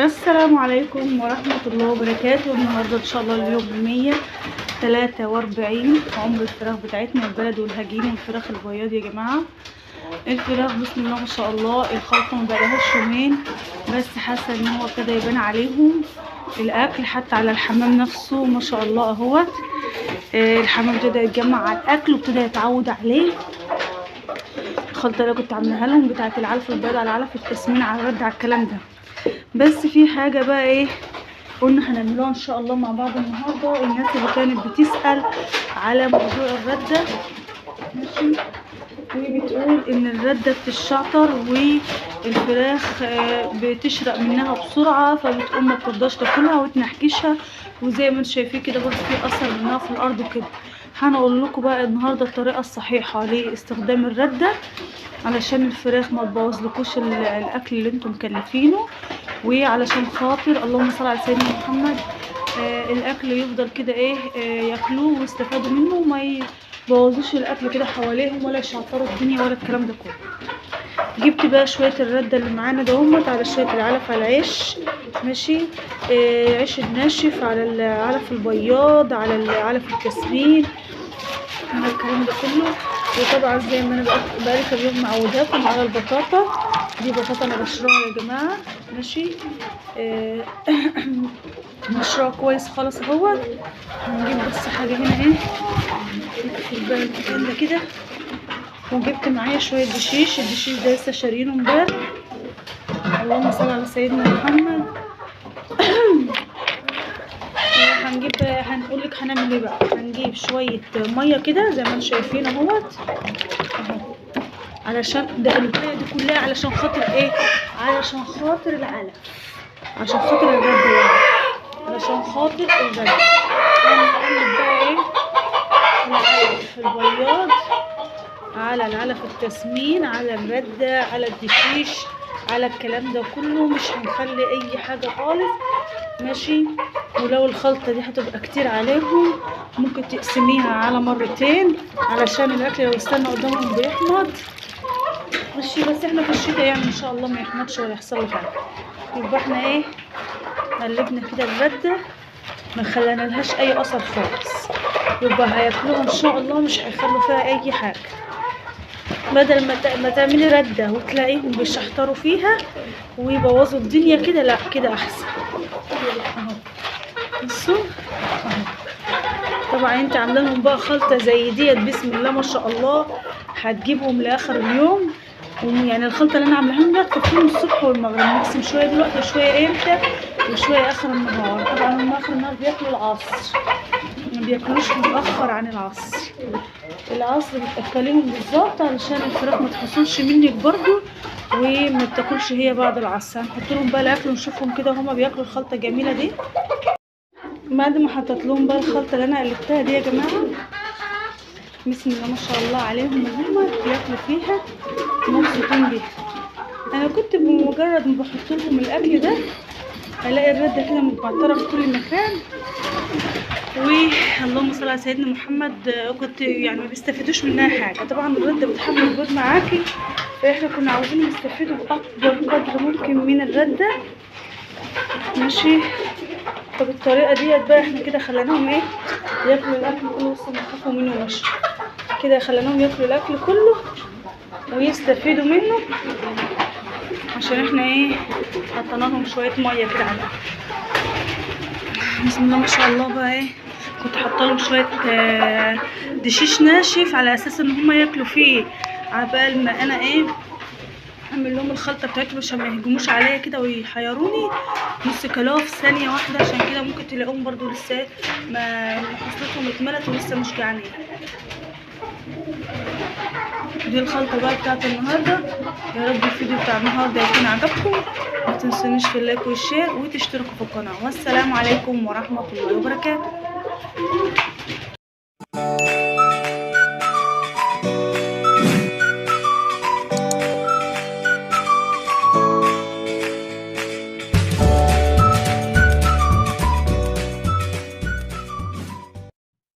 السلام عليكم ورحمة الله وبركاته. النهاردة ان شاء الله اليوم 143 عمر الفراخ بتاعتنا البلد والهجين والفراخ البياض. يا جماعة الفراخ بسم الله ما شاء الله الخلطة مبقالهاش يومين بس حاسة ان هو ابتدى يبان عليهم الاكل، حتى على الحمام نفسه ما شاء الله اهوت. الحمام ابتدى يتجمع على الاكل وابتدى يتعود عليه. الخلطة اللي كنت عاملاها لهم بتاعت العلف البيض على علف التسمين على الرد على الكلام ده، بس في حاجة بقى ايه قلنا هنعملوها ان شاء الله مع بعض النهارده. الناس اللي كانت بتسأل على موضوع الردة ماشي، وبتقول ان الردة بتشعطر والفراخ بتشرق منها بسرعة فبتقوم ما بترضاش تاكلها وتنحكشها، وزي ما انتم شايفين كده برضه في اثر منها في الارض وكده. هنقول لكم بقى النهارده الطريقة الصحيحة لاستخدام الردة علشان الفراخ ما تبوظلكوش الاكل اللي انتم مكلفينه، وعلشان خاطر اللهم صل على سيدنا محمد الاكل يفضل كده ايه ياكلوه ويستفادوا منه وما يبوظوش الاكل كده حواليهم ولا يشعطروا الدنيا ولا الكلام ده كله. جبت بقى شويه الرده اللي معانا دهمت على شويه العلف على العيش ماشي، عيش الناشف على العلف البياض على علف التسمين على الكلام ده كله. وطبعا زي ما انا بقالي كام يوم معوداكم على البطاطا، دي بطاطا انا بشرها يا جماعه ماشي. بشرها كويس خالص اهوت. هنجيب بس حاجه هنا ايه نقفل بقى المكان ده كده. وجبت معايا شويه دشيش، الدشيش ده لسه شارينه امبارح اللهم صل على سيدنا محمد. هنقولك هنعمل ايه بقى. هنجيب شويه ميه كده زي ما انتم شايفين اهوت اهو، علشان ده الميه دي كلها علشان خاطر ايه، علشان خاطر العلف، عشان خاطر الرده يعني، علشان خاطر الرده. هنقلب بقى ايه العلف البياض على العلف التسمين على الرده على الدشيش على الكلام ده كله، مش هنخلي اي حاجه خالص ماشي. ولو الخلطه دي هتبقى كتير عليهم ممكن تقسميها على مرتين علشان الاكل لو استنى قدامهم بيحمض ماشي. بس احنا في الشتاء يعني ان شاء الله ما يحمضش ولا يحصل له حاجه. يبقى احنا ايه قلبنا كده الرده ما خلينالهاش اي اثر خالص، يبقى هياكلوها ان شاء الله مش هيخلوا فيها اي حاجه. بدل ما تعملي رده وتلاقيهم بيشحطروا فيها ويبوظوا الدنيا كده، لا كده احسن اهو. بصوا اهو، طبعا انت عامله لهم بقى خلطه زي ديت بسم الله ما شاء الله هتجيبهم لاخر اليوم. يعني الخلطه اللي انا عاملاها لهم دلوقتي تكفيهم الصبح والمغرب، نقسم شويه دلوقتي وشويه امتى وشويه اخر النهار. طبعا هم اخر النهار بياكلوا العصر، ما بياكلوش متاخر عن العصر. العصر بتاكليهم بالظبط علشان الفراخ ما تحصلش منك برضو وما بتاكلش هي بعد العصر. هنحط لهم بقى الاكل ونشوفهم كده هما بياكلوا الخلطه الجميله دي. بعد ما حطيت لهم بقى الخلطه اللي انا قلبتها دي يا جماعه بسم الله ما شاء الله عليهم هما بياكلوا فيها مبسوطين بيها. انا كنت بمجرد ما بحط لهم الاكل ده الاقي الرده كده متبعتره في كل مكان، واللهم صل على سيدنا محمد كنت يعني ما بيستفيدوش منها حاجه. طبعا الرده بتحمل البيض معاكي، فاحنا كنا عاوزين نستفيدوا باكبر قدر ممكن من الرده ماشي. فبالطريقه ديت بقى احنا كده خليناهم ايه ياكلوا الاكل كله، بس خافوا منه ومشوا كده، خليناهم ياكلوا الاكل كله ويستفيدوا منه عشان احنا ايه حطينا لهم شويه ميه كده على بسم الله ما شاء الله. بقى ايه كنت حاطه لهم شويه دشيش ناشف على اساس ان هم ياكلوا فيه عبال ما انا ايه اعمل لهم الخلطه بتاعتهم عشان ما يهجموش عليا كده ويحيروني. نص كيلو في ثانيه واحده، عشان كده ممكن تلاقوهم برضو لسه ما حصلتهم اتملت ولسه مش جعانين. دي الخلطه بقى بتاعت النهارده. يا رب الفيديو بتاع النهارده يكون عجبكم، ما تنسونيش في اللايك والشير وتشتركوا في القناه. والسلام عليكم ورحمه الله وبركاته.